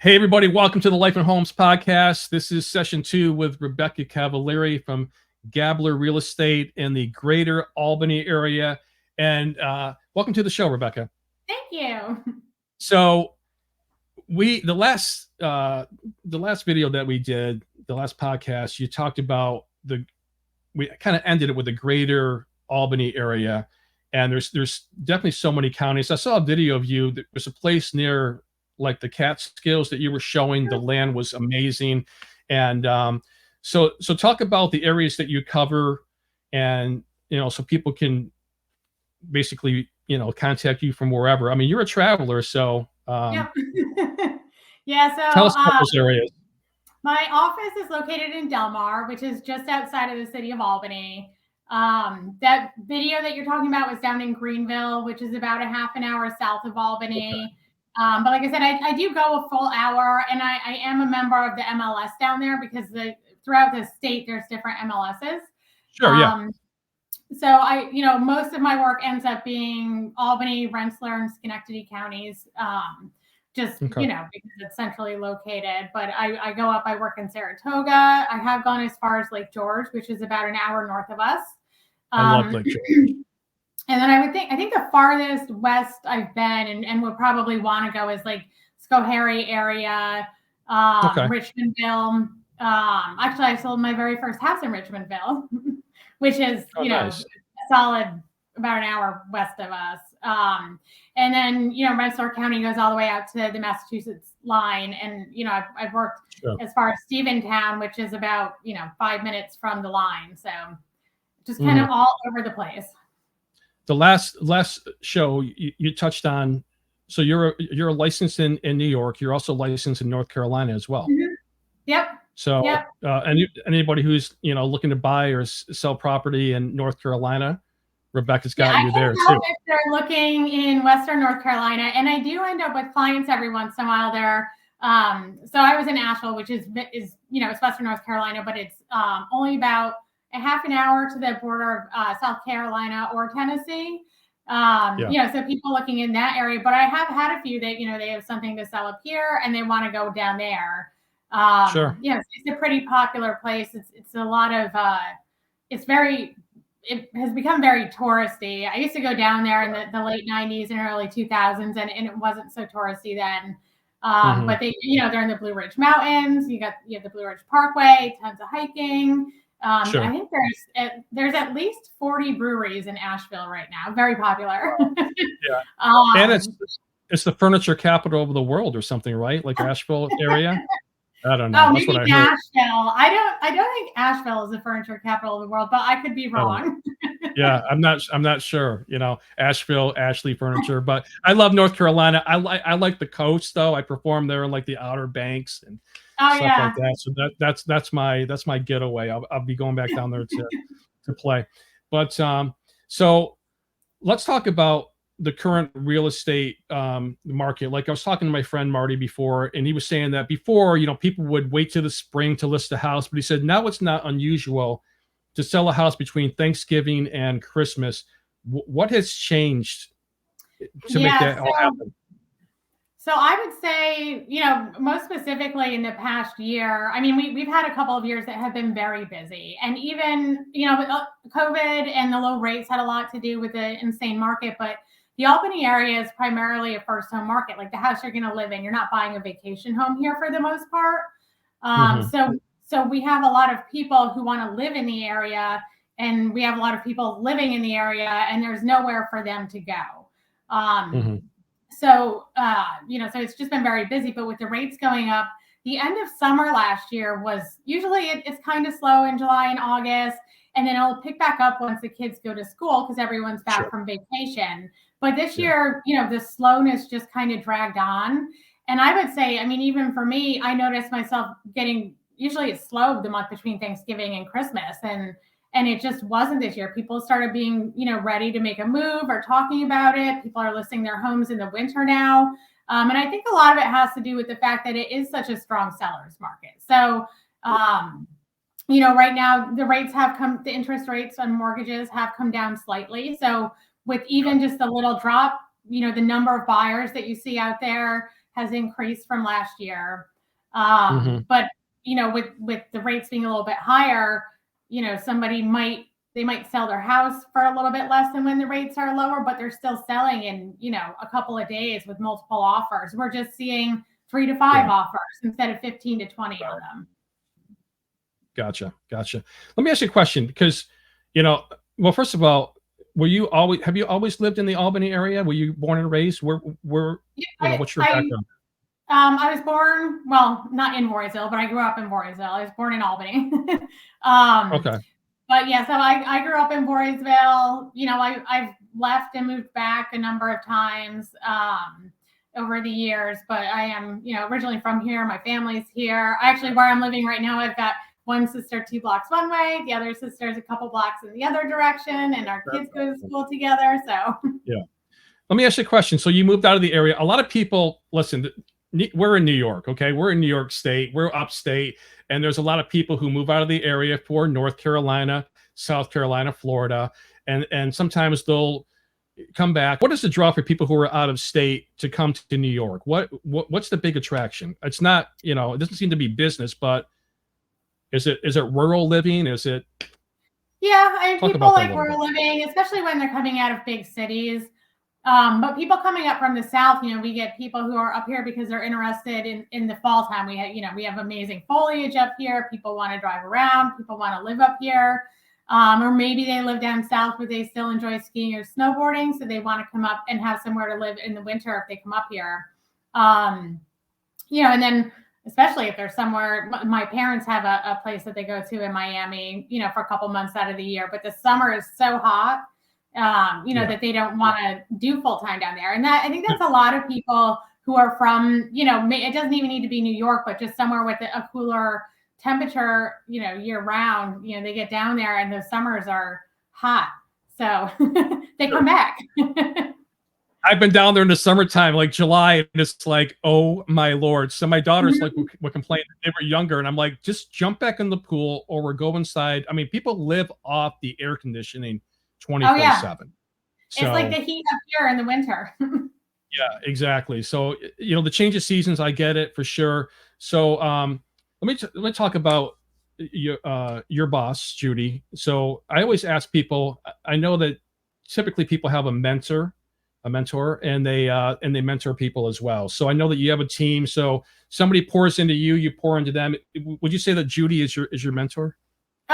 Hey, everybody, welcome to the Life and Homes podcast. This is session 2 with Rebecca Cavalieri from Gabler Real Estate in the greater Albany area. And welcome to the show, Rebecca. Thank you. So the last video that we did, the last podcast, you talked about we kind of ended it with the greater Albany area. And there's definitely so many counties. I saw a video of you. There's a place near like the Catskills that you were showing. The land was amazing. And so talk about the areas that you cover, and so people can basically contact you from wherever. I mean, you're a traveler, so yeah. Yeah, so tell us about those areas. My office is located in Delmar, which is just outside of the city of Albany. That video that you're talking about was down in Greenville, which is about a half an hour south of Albany. Okay. But like I said, I do go a full hour, and I am a member of the MLS down there because throughout the state there's different MLSs. Sure, yeah. So most of my work ends up being Albany, Rensselaer, and Schenectady counties, because it's centrally located. But I go up, I work in Saratoga. I have gone as far as Lake George, which is about an hour north of us. I love Lake George. And then I think the farthest west I've been and would probably want to go is like Schoharie area, Richmondville. Actually, I sold my very first house in Richmondville, which is nice. A solid about an hour west of us. And then Rensselaer County goes all the way out to the Massachusetts line, and I've worked as far as Stephentown, which is about 5 minutes from the line. So just kind of all over the place. The last show you touched on, so you're licensed in New York. You're also licensed in North Carolina as well. Mm-hmm. Yep. So anybody who's looking to buy or sell property in North Carolina, Rebecca's got you there too. If they're looking in Western North Carolina, and I do end up with clients every once in a while there. So I was in Asheville, which is it's Western North Carolina, but it's only about a half an hour to the border of South Carolina or Tennessee. So people looking in that area, but I have had a few that, they have something to sell up here and they want to go down there. Sure. It's a pretty popular place. It's a lot of, it has become very touristy. I used to go down there in the late 90s and early 2000s, and it wasn't so touristy then. But they, they're in the Blue Ridge Mountains. You have the Blue Ridge Parkway, tons of hiking. Sure. I think there's at least 40 breweries in Asheville right now. Very popular. Yeah. And it's the furniture capital of the world or something, right? Like Asheville area. I don't know. That's what I heard. Nashville. I don't think Asheville is the furniture capital of the world, but I could be wrong. Yeah, I'm not sure. Asheville, Ashley Furniture, but I love North Carolina. I like the coast though. I perform there in like the Outer Banks and stuff like that. So that's my getaway. I'll be going back down there to play. But so let's talk about the current real estate market. Like I was talking to my friend Marty before, and he was saying that before, people would wait till the spring to list a house, but he said now it's not unusual to sell a house between Thanksgiving and Christmas. What has changed to make that all happen? So I would say, most specifically in the past year, I mean, we've had a couple of years that have been very busy, and even, COVID and the low rates had a lot to do with the insane market, but the Albany area is primarily a first home market, like the house you're going to live in. You're not buying a vacation home here for the most part. So we have a lot of people who want to live in the area, and we have a lot of people living in the area, and there's nowhere for them to go. So it's just been very busy, but with the rates going up, the end of summer last year was usually it's kind of slow in July and August, and then it'll pick back up once the kids go to school because everyone's back from vacation. But this year, the slowness just kind of dragged on. And I would say, I mean, even for me, I noticed myself usually it's slow the month between Thanksgiving and Christmas. And it just wasn't this year. People started being, ready to make a move or talking about it. People are listing their homes in the winter now. And I think a lot of it has to do with the fact that it is such a strong seller's market. So, right now the interest rates on mortgages have come down slightly. So with even just a little drop, the number of buyers that you see out there has increased from last year. Mhm. But with the rates being a little bit higher, they might sell their house for a little bit less than when the rates are lower, but they're still selling in, a couple of days with multiple offers. We're just seeing 3 to 5 Yeah. offers instead of 15 to 20 on Right. them. Gotcha. Gotcha. Let me ask you a question because, well, first of all, have you always lived in the Albany area? Were you born and raised? Yeah, I, What's your I background? I was born, well, not in Voorheesville, but I grew up in Voorheesville. I was born in Albany. um, Okay. but yeah, so I grew up in Voorheesville. I've left and moved back a number of times over the years, but I am, originally from here. My family's here. Actually, where I'm living right now, I've got one sister 2 blocks one way, the other sister is a couple blocks in the other direction, and our kids go to school together. So Yeah. Let me ask you a question. So you moved out of the area. A lot of people, listen, we're in New York, okay? We're in New York State, we're upstate, and there's a lot of people who move out of the area for North Carolina, South Carolina, Florida, and sometimes they'll come back. What is the draw for people who are out of state to come to New York? What's the big attraction? It's not, it doesn't seem to be business, but is it rural living? Is it yeah, I mean, talk people about that a like little bit? rural living, especially when they're coming out of big cities. But people coming up from the south, we get people who are up here because they're interested in the fall time. We have amazing foliage up here. People want to drive around. People want to live up here. Or maybe they live down south where they still enjoy skiing or snowboarding, so they want to come up and have somewhere to live in the winter if they come up here. And then especially if there's somewhere, my parents have a place that they go to in Miami, for a couple months out of the year, but the summer is so hot, Yeah. that they don't want to do full time down there. And I think that's a lot of people who are from, it doesn't even need to be New York, but just somewhere with a cooler temperature, year round, they get down there and the summers are hot. So they come back. I've been down there in the summertime, like July, and it's like, oh my lord. So my daughters would complain that they were younger, and I'm like, just jump back in the pool or go inside. I mean, people live off the air conditioning Oh yeah, 24/7. it's like So the heat up here in the winter. yeah, exactly. So the change of seasons, I get it for sure. So let me talk about your boss, Judy. So I always ask people. I know that typically people have a mentor, and they mentor people as well. So I know that you have a team. So somebody pours into you, you pour into them. Would you say that Judy is your mentor?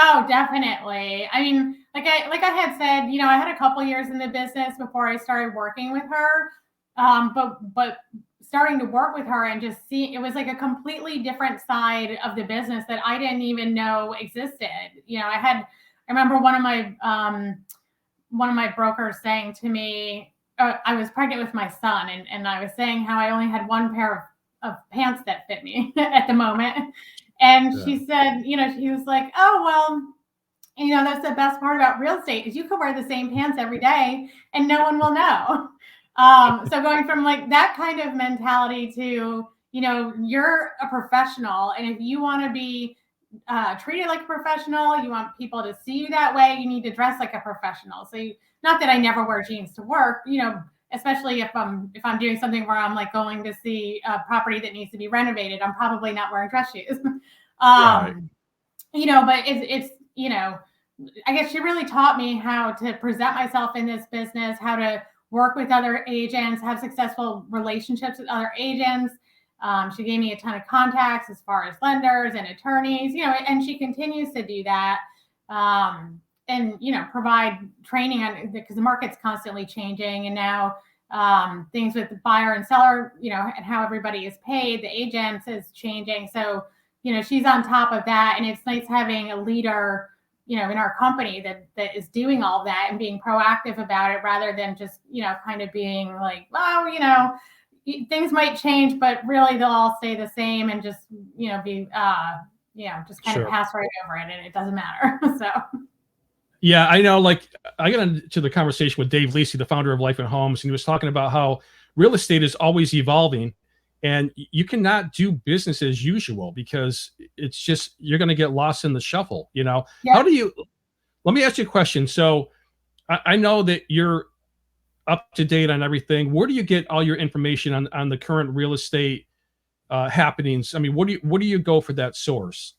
Oh, definitely. I mean, like I had said, I had a couple years in the business before I started working with her. But starting to work with her and just see, it was like a completely different side of the business that I didn't even know existed. I remember one of my brokers saying to me, I was pregnant with my son, and I was saying how I only had one pair of pants that fit me at the moment. And Yeah. she said, she was like, oh, well, that's the best part about real estate is you can wear the same pants every day and no one will know. So going from like that kind of mentality to, you're a professional. And if you want to be treated like a professional, you want people to see you that way, you need to dress like a professional. So not that I never wear jeans to work, especially if I'm doing something where I'm like going to see a property that needs to be renovated, I'm probably not wearing dress shoes. Right. But it's I guess she really taught me how to present myself in this business, how to work with other agents, have successful relationships with other agents. She gave me a ton of contacts as far as lenders and attorneys, and she continues to do that. And provide training on, because the market's constantly changing, and now things with the buyer and seller, and how everybody is paid, the agents is changing. So, she's on top of that, and it's nice having a leader, in our company that is doing all of that and being proactive about it, rather than just, kind of being like, well, things might change, but really they'll all stay the same, and just, be, just kind of Sure. pass right over it, and it doesn't matter. So. Yeah, I know. Like, I got into the conversation with Dave Lisi, the founder of Life and Homes, and he was talking about how real estate is always evolving, and you cannot do business as usual because it's just you're going to get lost in the shuffle. Yeah. How do you? Let me ask you a question. So, I know that you're up to date on everything. Where do you get all your information on the current real estate happenings? I mean, what do you go for that source?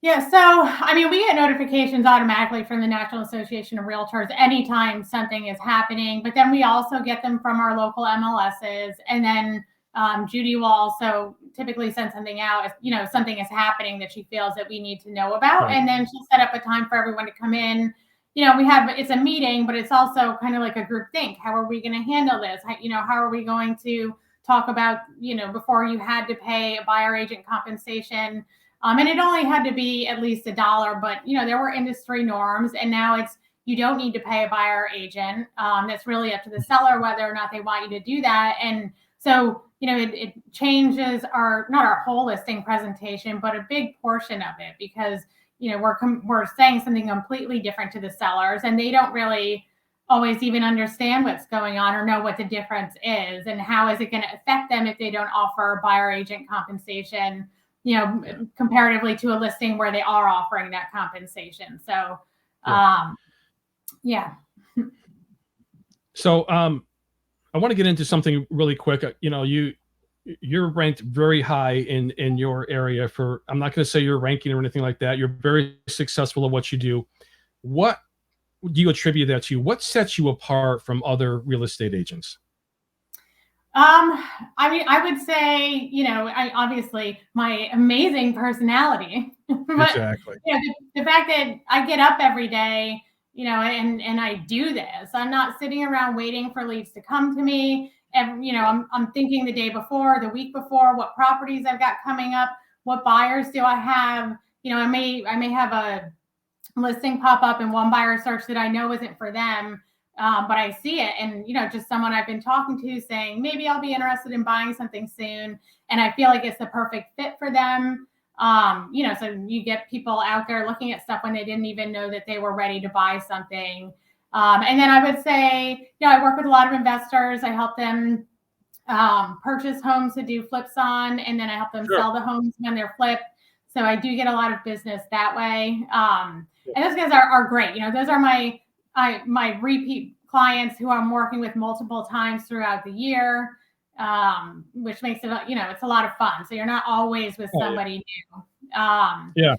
Yeah, so I mean, we get notifications automatically from the National Association of Realtors anytime something is happening, but then we also get them from our local MLSs. And then Judy will also typically send something out if, something is happening that she feels that we need to know about. Right. And then she'll set up a time for everyone to come in. It's a meeting, but it's also kind of like a group think. How are we going to handle this? How are we going to talk about, before you had to pay a buyer agent compensation? And it only had to be at least $1, but there were industry norms, and now you don't need to pay a buyer agent. That's really up to the seller whether or not they want you to do that. And so it changes not our whole listing presentation, but a big portion of it, because we're saying something completely different to the sellers, and they don't really always even understand what's going on or know what the difference is, and how is it going to affect them if they don't offer buyer agent compensation, comparatively to a listing where they are offering that compensation. So, yeah. So, I want to get into something really quick. You're ranked very high in your area for, I'm not going to say your ranking or anything like that. You're very successful at what you do. What do you attribute that to? What sets you apart from other real estate agents? I mean, I would say, obviously my amazing personality, but Exactly. the fact that I get up every day, and I do this. I'm not sitting around waiting for leads to come to me. And, I'm thinking the day before, the week before, what properties I've got coming up, what buyers do I have? I may have a listing pop up in one buyer search that I know isn't for them. But I see it, and just someone I've been talking to saying maybe I'll be interested in buying something soon, and I feel like it's the perfect fit for them. So you get people out there looking at stuff when they didn't even know that they were ready to buy something. And then I would say, I work with a lot of investors. I help them purchase homes to do flips on, and then I help them sell the homes when they're flipped. So I do get a lot of business that way. And those guys are great. Those are my repeat clients who I'm working with multiple times throughout the year, which makes it, it's a lot of fun. So you're not always with somebody new. But yeah,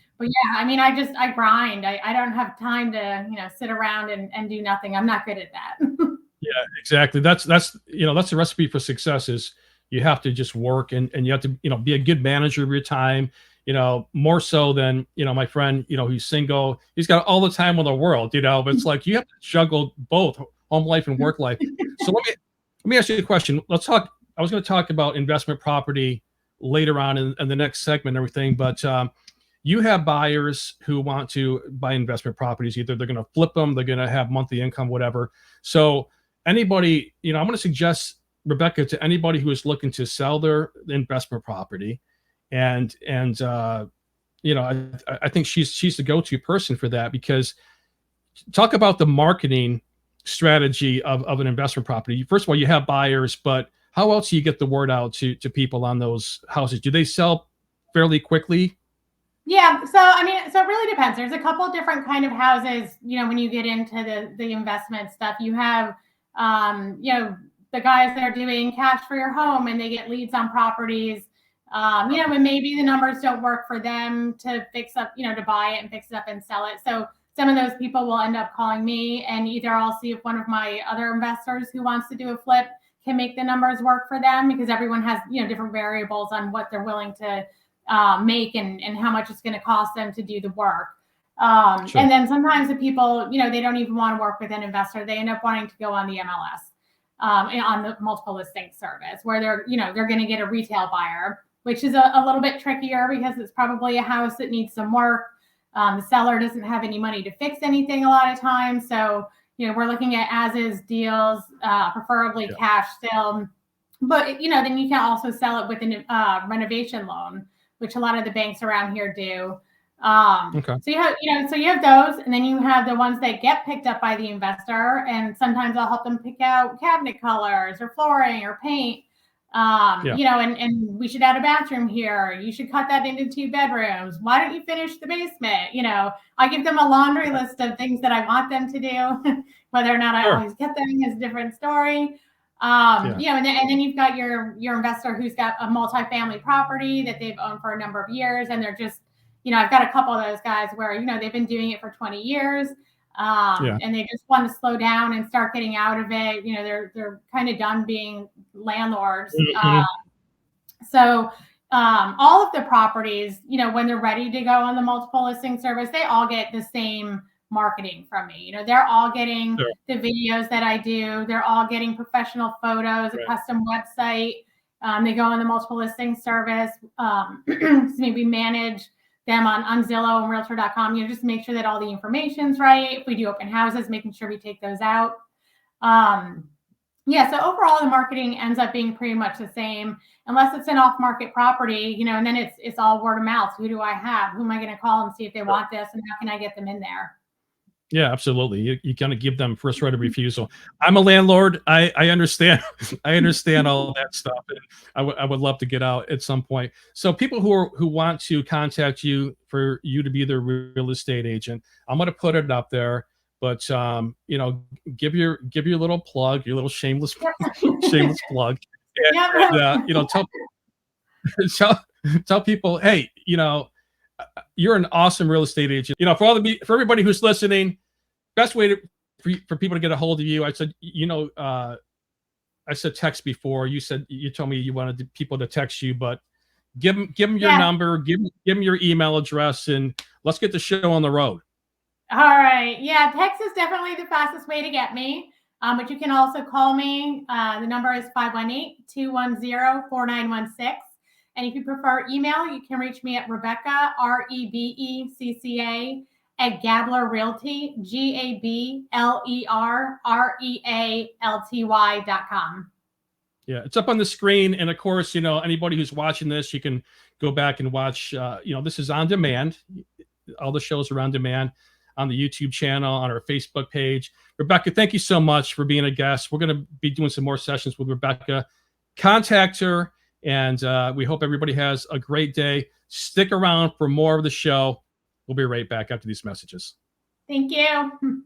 I mean, I grind. I don't have time to, sit around and do nothing. I'm not good at that. Yeah, exactly. That's the recipe for success is you have to just work, and you have to, be a good manager of your time. More so than, my friend, who's single, he's got all the time in the world, but it's like you have to juggle both home life and work life. So let me ask you a question. I was going to talk about investment property later on in the next segment and everything, but you have buyers who want to buy investment properties. Either they're going to flip them, they're going to have monthly income, whatever. So anybody, I'm going to suggest, Rebecca, to anybody who is looking to sell their investment property, and I think she's the go-to person for that, because talk about the marketing strategy of an investment property. First of all, you have buyers, but how else do you get the word out to people on those houses? Do they sell fairly quickly? Yeah. So, I mean, so it really depends. There's a couple of different kind of houses, when you get into the investment stuff. You have, the guys that are doing cash for your home, and they get leads on properties. And maybe the numbers don't work for them to fix up, to buy it and fix it up and sell it. So some of those people will end up calling me, and either I'll see if one of my other investors who wants to do a flip can make the numbers work for them, because everyone has, different variables on what they're willing to make and how much it's going to cost them to do the work. Sure. And then sometimes the people, they don't even want to work with an investor. They end up wanting to go on the MLS, on the multiple listing service, where they're going to get a retail buyer, which is a little bit trickier, because it's probably a house that needs some work. The seller doesn't have any money to fix anything a lot of times. So, we're looking at as-is deals, preferably cash still. But, then you can also sell it with a renovation loan, which a lot of the banks around here do. Okay. So you have those, and then you have the ones that get picked up by the investor. And sometimes I'll help them pick out cabinet colors or flooring or paint. You know, and we should add a bathroom here. You should cut that into 2 bedrooms. Why don't you finish the basement? You know, I give them a laundry list of things that I want them to do. Whether or not I always get them is a different story. You know, and then you've got your investor who's got a multifamily property that they've owned for a number of years, and they're just, you know, I've got a couple of those guys where, you know, they've been doing it for 20 years. And they just want to slow down and start getting out of it. You know, they're kind of done being landlords. So all of the properties, you know, when they're ready to go on the multiple listing service, they all get the same marketing from me. You know, they're all getting the videos that I do. They're all getting professional photos, a custom website. They go on the multiple listing service. Maybe manage them on Zillow and Realtor.com. You know, just make sure that all the information's right. If we do open houses, making sure we take those out. Yeah, so overall the marketing ends up being pretty much the same, unless it's an off-market property, you know, and then it's all word of mouth. Who do I have? Who am I going to call and see if they want this, and how can I get them in there? Yeah, absolutely. You kind of give them first right of refusal. I'm a landlord. I understand. I understand all that stuff. And I would love to get out at some point. So people who want to contact you for you to be their real estate agent, I'm going to put it up there. But you know, give your little plug, your little shameless plug. And, you know, tell people, hey, you know, you're an awesome real estate agent. You know, for everybody who's listening, best way for people to get a hold of you. I said, you know, I said text before. You told me you wanted people to text you, but give them your number, give them your email address, and let's get the show on the road. All right. Yeah, text is definitely the fastest way to get me. But you can also call me. The number is 518-210-4916. And if you prefer email, you can reach me at Rebecca, REBECCA, at Gabler Realty, GABLERREALTY.com. Yeah, it's up on the screen. And of course, you know, anybody who's watching this, you can go back and watch, you know, this is on demand. All the shows are on demand on the YouTube channel, on our Facebook page. Rebecca, thank you so much for being a guest. We're going to be doing some more sessions with Rebecca. Contact her. And we hope everybody has a great day. Stick around for more of the show. We'll be right back after these messages. Thank you.